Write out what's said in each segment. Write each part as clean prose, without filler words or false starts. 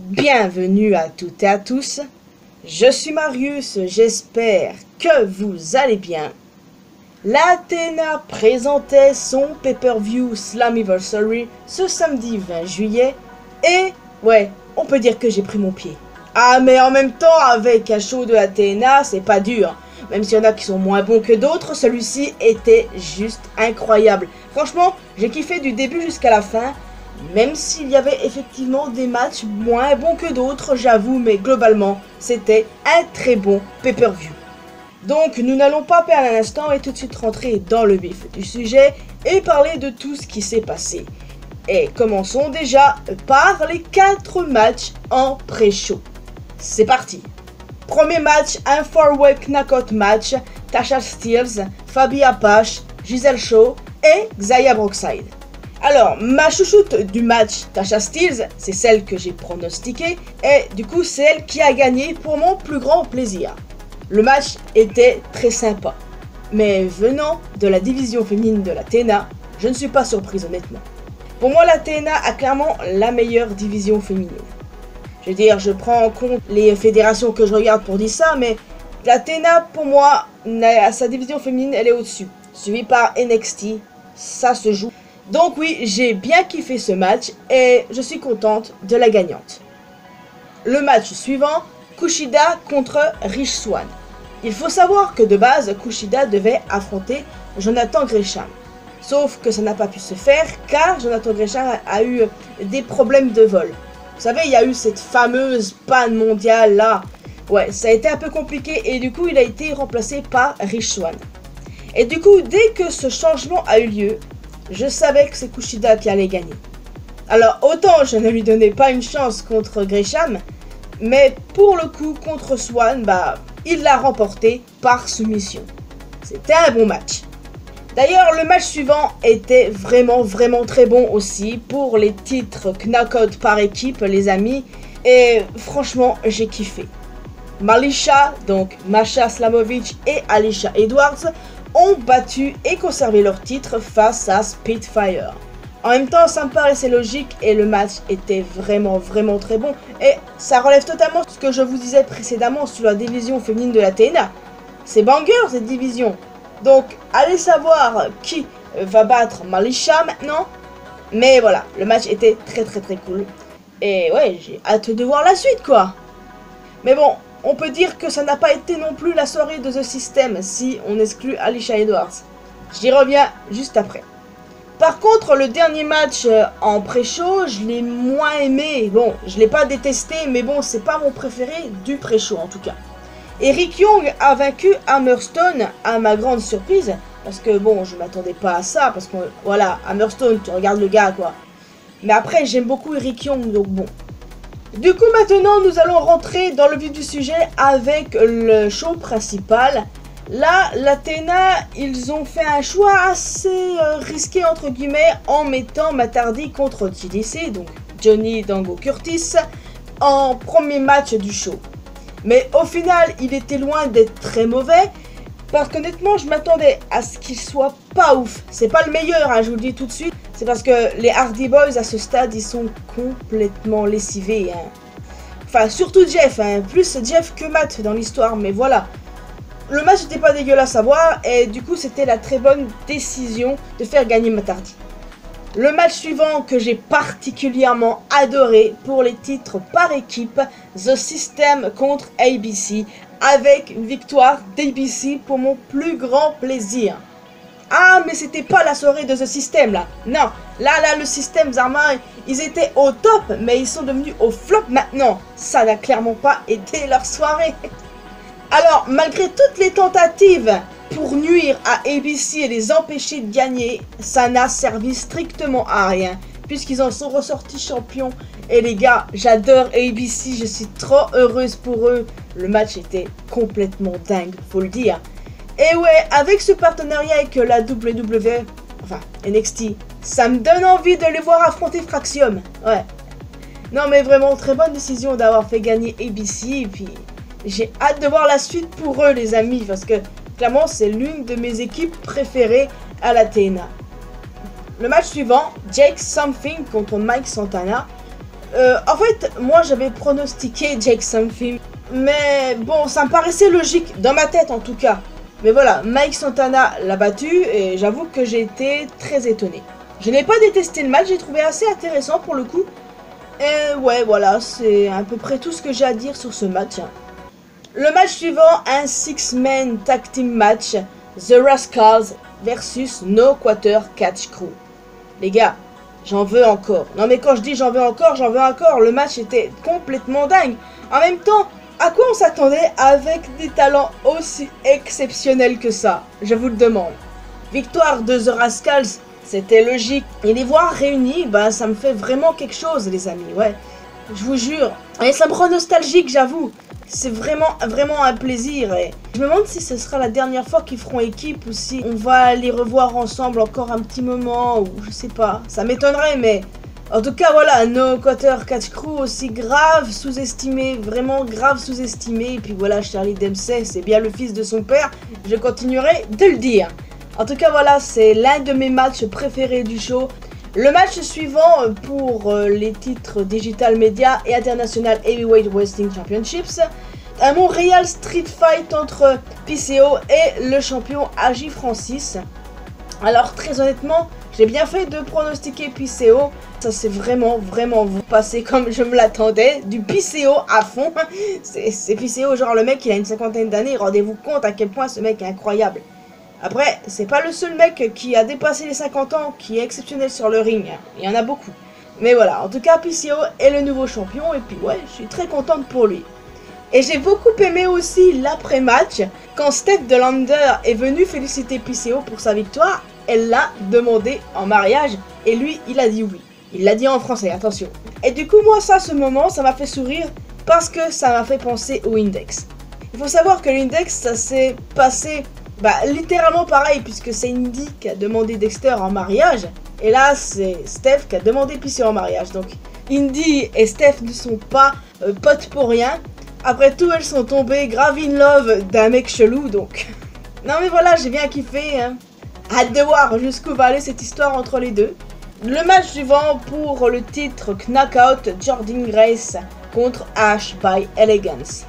Bienvenue à toutes et à tous, je suis Marius, j'espère que vous allez bien. La TNA présentait son pay-per-view Slammiversary ce samedi 20 juillet et ouais, on peut dire que j'ai pris mon pied. Ah mais en même temps, avec un show de la TNA, c'est pas dur. Même s'il y en a qui sont moins bons que d'autres, celui-ci était juste incroyable. Franchement, j'ai kiffé du début jusqu'à la fin. Même s'il y avait effectivement des matchs moins bons que d'autres, j'avoue, mais globalement, c'était un très bon pay-per-view. Donc, nous n'allons pas perdre un instant et tout de suite rentrer dans le vif du sujet et parler de tout ce qui s'est passé. Et commençons déjà par les 4 matchs en pré-show. C'est parti. Premier match, un 4-way knockout match, Tasha Steelz, Fabi Apache, Giselle Shaw et Xia Brookside. Alors, ma chouchoute du match, Tasha Steelz, c'est celle que j'ai pronostiquée, et du coup, c'est elle qui a gagné pour mon plus grand plaisir. Le match était très sympa, mais venant de la division féminine de la TNA, je ne suis pas surprise honnêtement. Pour moi, la TNA a clairement la meilleure division féminine. Je veux dire, je prends en compte les fédérations que je regarde pour dire ça, mais la TNA, pour moi, sa division féminine, elle est au-dessus. Suivie par NXT, ça se joue. Donc oui, j'ai bien kiffé ce match et je suis contente de la gagnante. Le match suivant, Kushida contre Rich Swann. Il faut savoir que de base, Kushida devait affronter Jonathan Gresham. Sauf que ça n'a pas pu se faire car Jonathan Gresham a eu des problèmes de vol. Vous savez, il y a eu cette fameuse panne mondiale là. Ouais, ça a été un peu compliqué et du coup, il a été remplacé par Rich Swann. Et du coup, dès que ce changement a eu lieu, je savais que c'est Kushida qui allait gagner. Alors autant je ne lui donnais pas une chance contre Gresham, mais pour le coup contre Swann, il l'a remporté par soumission. C'était un bon match. D'ailleurs le match suivant était vraiment très bon aussi pour les titres knockout par équipe les amis. Et franchement j'ai kiffé. Malisha, donc Masha Slamovich et Alicia Edwards ont battu et conservé leur titre face à Spitfire. En même temps, ça me paraissait logique et le match était vraiment très bon. Et ça relève totalement ce que je vous disais précédemment sur la division féminine de la TNA. C'est banger cette division. Donc, allez savoir qui va battre Malisha maintenant. Mais voilà, le match était très cool. Et ouais, j'ai hâte de voir la suite quoi. Mais bon, on peut dire que ça n'a pas été non plus la soirée de The System si on exclut Alicia Edwards. J'y reviens juste après. Par contre, le dernier match en pré-show, je l'ai moins aimé. Bon, je l'ai pas détesté, mais bon, c'est pas mon préféré du pré-show en tout cas. Eric Young a vaincu Hammerstone à ma grande surprise. Parce que bon, je m'attendais pas à ça. Parce que voilà, Hammerstone, tu regardes le gars quoi. Mais après, j'aime beaucoup Eric Young, donc bon. Du coup maintenant nous allons rentrer dans le vif du sujet avec le show principal. Là la TNA ils ont fait un choix assez risqué entre guillemets en mettant Matt Hardy contre JDC, donc Johnny Dango Curtis, en premier match du show. Mais au final il était loin d'être très mauvais. Parce qu'honnêtement, je m'attendais à ce qu'il soit pas ouf. C'est pas le meilleur, hein, je vous le dis tout de suite. C'est parce que les Hardy Boys, à ce stade, ils sont complètement lessivés. Hein. Enfin, surtout Jeff. Hein. Plus Jeff que Matt dans l'histoire, mais voilà. Le match n'était pas dégueulasse à voir. Et du coup, c'était la très bonne décision de faire gagner Matt Hardy. Le match suivant que j'ai particulièrement adoré pour les titres par équipe, The System contre ABC, avec une victoire d'ABC pour mon plus grand plaisir. Ah, mais c'était pas la soirée de The System là. Non, là, le System Zarma, ils étaient au top, mais ils sont devenus au flop maintenant. Ça n'a clairement pas été leur soirée. Alors, malgré toutes les tentatives pour nuire à ABC et les empêcher de gagner, ça n'a servi strictement à rien, puisqu'ils en sont ressortis champions. Et les gars, j'adore ABC, je suis trop heureuse pour eux. Le match était complètement dingue, faut le dire. Et ouais, avec ce partenariat avec la WWE, enfin NXT, ça me donne envie de les voir affronter Fraxium. Ouais. Non mais vraiment, très bonne décision d'avoir fait gagner ABC. Et puis, j'ai hâte de voir la suite pour eux les amis, parce que clairement, c'est l'une de mes équipes préférées à la TNA. Le match suivant, Jake Something contre Mike Santana. En fait, moi j'avais pronostiqué Jake Something, mais bon, ça me paraissait logique, dans ma tête en tout cas. Mais voilà, Mike Santana l'a battu et j'avoue que j'ai été très étonné. Je n'ai pas détesté le match, j'ai trouvé assez intéressant pour le coup. Et ouais, voilà, c'est à peu près tout ce que j'ai à dire sur ce match. Le match suivant, un six-man tag team match, The Rascals versus No Quarter Catch Crew. Les gars, j'en veux encore. Non mais quand je dis j'en veux encore, le match était complètement dingue. En même temps, à quoi on s'attendait avec des talents aussi exceptionnels que ça? Je vous le demande. Victoire de The Rascals, c'était logique. Et les voir réunis, bah ça me fait vraiment quelque chose les amis, ouais. Je vous jure. Et ça me rend nostalgique, j'avoue. C'est vraiment un plaisir. Et je me demande si ce sera la dernière fois qu'ils feront équipe ou si on va les revoir ensemble encore un petit moment ou je sais pas. Ça m'étonnerait mais en tout cas voilà, No Quarter Catch Crew aussi grave sous-estimé, vraiment grave sous-estimé. Et puis voilà, Charlie Dempsey, c'est bien le fils de son père. Je continuerai de le dire. En tout cas voilà, c'est l'un de mes matchs préférés du show. Le match suivant pour les titres Digital Media et International Heavyweight Wrestling Championships. Un Montréal Street Fight entre PCO et le champion AJ Francis. Alors très honnêtement, j'ai bien fait de pronostiquer PCO. Ça s'est vraiment passé comme je me l'attendais. Du PCO à fond. C'est PCO, genre le mec il a une cinquantaine d'années. Rendez-vous compte à quel point ce mec est incroyable. Après, c'est pas le seul mec qui a dépassé les 50 ans qui est exceptionnel sur le ring. Il y en a beaucoup. Mais voilà, en tout cas, PCO est le nouveau champion. Et puis ouais, je suis très contente pour lui. Et j'ai beaucoup aimé aussi l'après-match. Quand Steph de Lander est venu féliciter PCO pour sa victoire, elle l'a demandé en mariage. Et lui, il a dit oui. Il l'a dit en français, attention. Et du coup, moi, ce moment, ça m'a fait sourire parce que ça m'a fait penser au Index. Il faut savoir que l'Index, ça s'est passé... littéralement pareil, puisque c'est Indy qui a demandé Dexter en mariage. Et là, c'est Steph qui a demandé PCO en mariage. Donc, Indy et Steph ne sont pas potes pour rien. Après tout, elles sont tombées grave in love d'un mec chelou, donc... Non mais voilà, j'ai bien kiffé. Hein. Hâte de voir jusqu'où va aller cette histoire entre les deux. Le match suivant pour le titre Knockout, Jordynne Grace contre Ash by Elegance.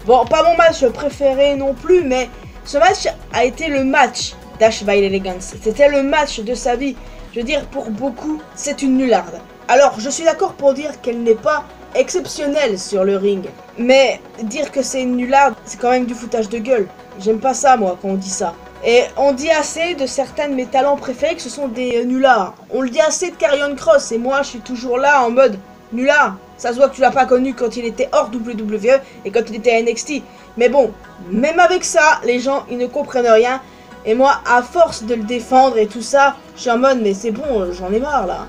Bon, pas mon match préféré non plus, mais... Ce match a été le match d'Ash by Elegance. C'était le match de sa vie. Je veux dire, pour beaucoup, c'est une nullarde. Alors, je suis d'accord pour dire qu'elle n'est pas exceptionnelle sur le ring. Mais dire que c'est une nullarde, c'est quand même du foutage de gueule. J'aime pas ça, moi, quand on dit ça. Et on dit assez de certains de mes talents préférés que ce sont des nullards. On le dit assez de Karrion Kross. Et moi, je suis toujours là en mode nullard. Ça se voit que tu l'as pas connu quand il était hors WWE et quand il était à NXT. Mais bon, même avec ça, les gens, ils ne comprennent rien. Et moi, à force de le défendre et tout ça, je suis en mode, mais c'est bon, j'en ai marre, là.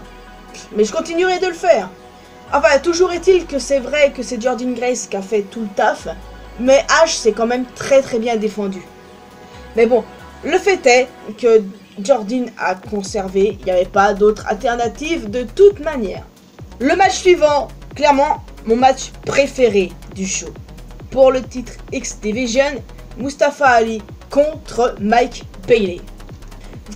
Mais je continuerai de le faire. Enfin, toujours est-il que c'est vrai que c'est Jordynne Grace qui a fait tout le taf. Mais Ash, c'est quand même très bien défendu. Mais bon, le fait est que Jordynne a conservé. Il n'y avait pas d'autre alternative de toute manière. Le match suivant, clairement, mon match préféré du show. Pour le titre X-Division, Mustafa Ali contre Mike Bailey.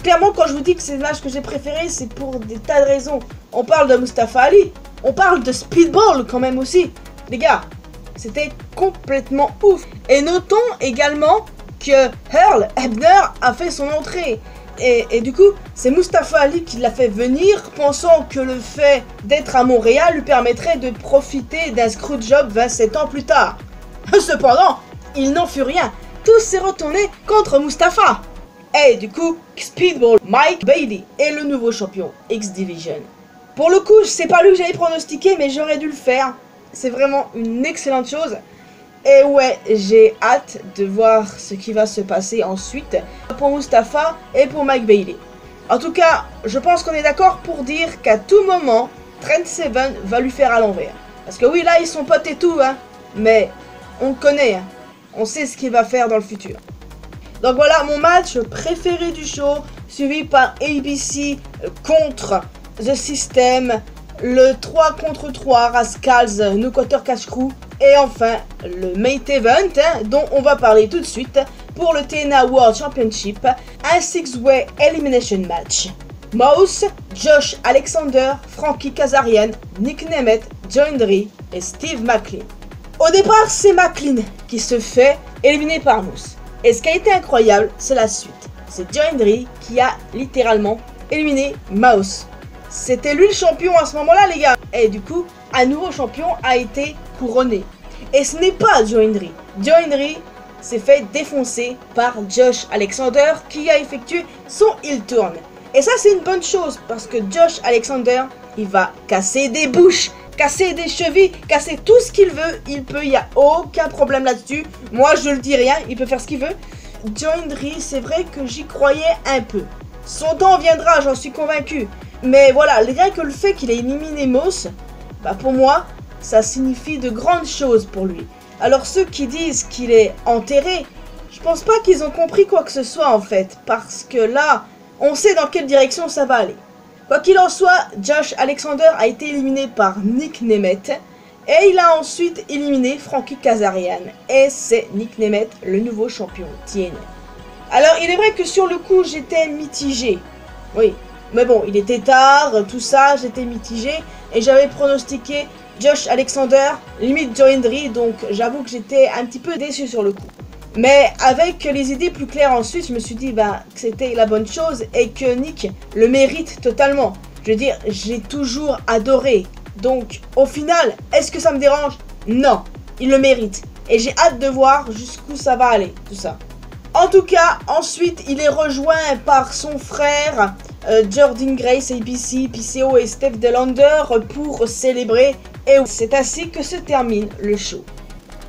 Clairement, quand je vous dis que c'est le match que j'ai préféré, c'est pour des tas de raisons. On parle de Mustafa Ali, on parle de Speedball quand même aussi. Les gars, c'était complètement ouf. Et notons également que Earl Hebner a fait son entrée. Et du coup, c'est Mustafa Ali qui l'a fait venir, pensant que le fait d'être à Montréal lui permettrait de profiter d'un screwjob 27 ans plus tard. Cependant, il n'en fut rien. Tout s'est retourné contre Mustafa. Et du coup, Speedball Mike Bailey est le nouveau champion X-Division. Pour le coup, c'est pas lui que j'avais pronostiqué, mais j'aurais dû le faire. C'est vraiment une excellente chose. Et ouais, j'ai hâte de voir ce qui va se passer ensuite pour Mustafa et pour Mike Bailey. En tout cas, je pense qu'on est d'accord pour dire qu'à tout moment, Trent Seven va lui faire à l'envers. Parce que oui, là, ils sont potes et tout, hein. Mais on le connaît, hein. On sait ce qu'il va faire dans le futur. Donc voilà, mon match préféré du show, suivi par ABC contre The System, le 3 contre 3, Rascals, No Quarter Catch Crew, et enfin le main event, hein, dont on va parler tout de suite, pour le TNA World Championship, un 6-way elimination match. Moose, Josh Alexander, Frankie Kazarian, Nick Nemeth, Joindry et Steve Maclin. Au départ, c'est Maclin qui se fait éliminer par Moose. Et ce qui a été incroyable, c'est la suite. C'est Joindry qui a littéralement éliminé Moose. C'était lui le champion à ce moment-là, les gars. Et du coup, un nouveau champion a été couronné. Et ce n'est pas Joindry. Joindry s'est fait défoncer par Josh Alexander qui a effectué son heel turn. Et ça, c'est une bonne chose parce que Josh Alexander, il va casser des bouches, casser des chevilles, casser tout ce qu'il veut. Il peut, il n'y a aucun problème là-dessus. Moi, je ne dis rien, il peut faire ce qu'il veut. Joindry, c'est vrai que j'y croyais un peu. Son temps viendra, j'en suis convaincu. Mais voilà, rien que le fait qu'il ait éliminé Moose, bah pour moi, ça signifie de grandes choses pour lui. Alors ceux qui disent qu'il est enterré, je pense pas qu'ils ont compris quoi que ce soit en fait. Parce que là, on sait dans quelle direction ça va aller. Quoi qu'il en soit, Josh Alexander a été éliminé par Nick Nemeth. Et il a ensuite éliminé Frankie Kazarian. Et c'est Nick Nemeth, le nouveau champion TNA. Alors il est vrai que sur le coup, j'étais mitigé. Oui, mais bon, il était tard, tout ça, j'étais mitigé. Et j'avais pronostiqué Josh Alexander, limite Joindry, donc j'avoue que j'étais un petit peu déçu sur le coup. Mais avec les idées plus claires ensuite, je me suis dit que c'était la bonne chose et que Nick le mérite totalement. Je veux dire, j'ai toujours adoré. Donc au final, est-ce que ça me dérange? Non, il le mérite. Et j'ai hâte de voir jusqu'où ça va aller, tout ça. En tout cas, ensuite, il est rejoint par son frère Jordan Grace, ABC, PCO et Steph Delander pour célébrer. Et c'est ainsi que se termine le show.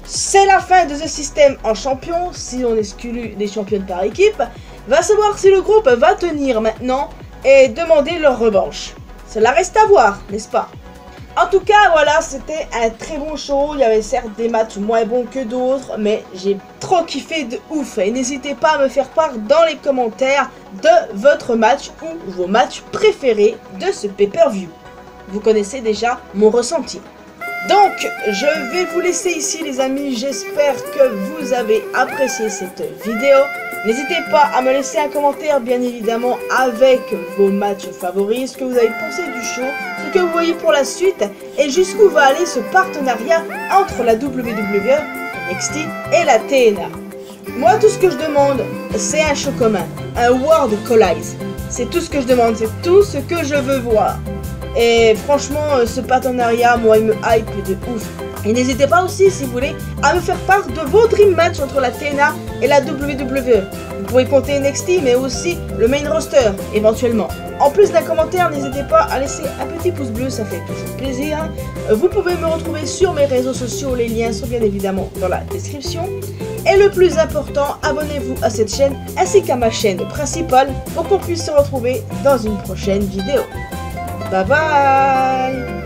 C'est la fin de The System en champion, si on exclut les championnes par équipe. Va savoir si le groupe va tenir maintenant et demander leur revanche. Cela reste à voir, n'est-ce pas? En tout cas, voilà, c'était un très bon show. Il y avait certes des matchs moins bons que d'autres, mais j'ai trop kiffé de ouf. Et n'hésitez pas à me faire part dans les commentaires de votre match ou vos matchs préférés de ce pay-per-view. Vous connaissez déjà mon ressenti. Donc, je vais vous laisser ici les amis, j'espère que vous avez apprécié cette vidéo. N'hésitez pas à me laisser un commentaire bien évidemment avec vos matchs favoris, ce que vous avez pensé du show, ce que vous voyez pour la suite et jusqu'où va aller ce partenariat entre la WWE, NXT et la TNA. Moi tout ce que je demande c'est un show commun, un World Collide. C'est tout ce que je demande, c'est tout ce que je veux voir. Et franchement, ce partenariat, moi, il me hype de ouf. Et n'hésitez pas aussi, si vous voulez, à me faire part de vos dream matchs entre la TNA et la WWE. Vous pouvez compter NXT, mais aussi le main roster, éventuellement. En plus d'un commentaire, n'hésitez pas à laisser un petit pouce bleu, ça fait toujours plaisir. Vous pouvez me retrouver sur mes réseaux sociaux, les liens sont bien évidemment dans la description. Et le plus important, abonnez-vous à cette chaîne ainsi qu'à ma chaîne principale pour qu'on puisse se retrouver dans une prochaine vidéo. Bye bye.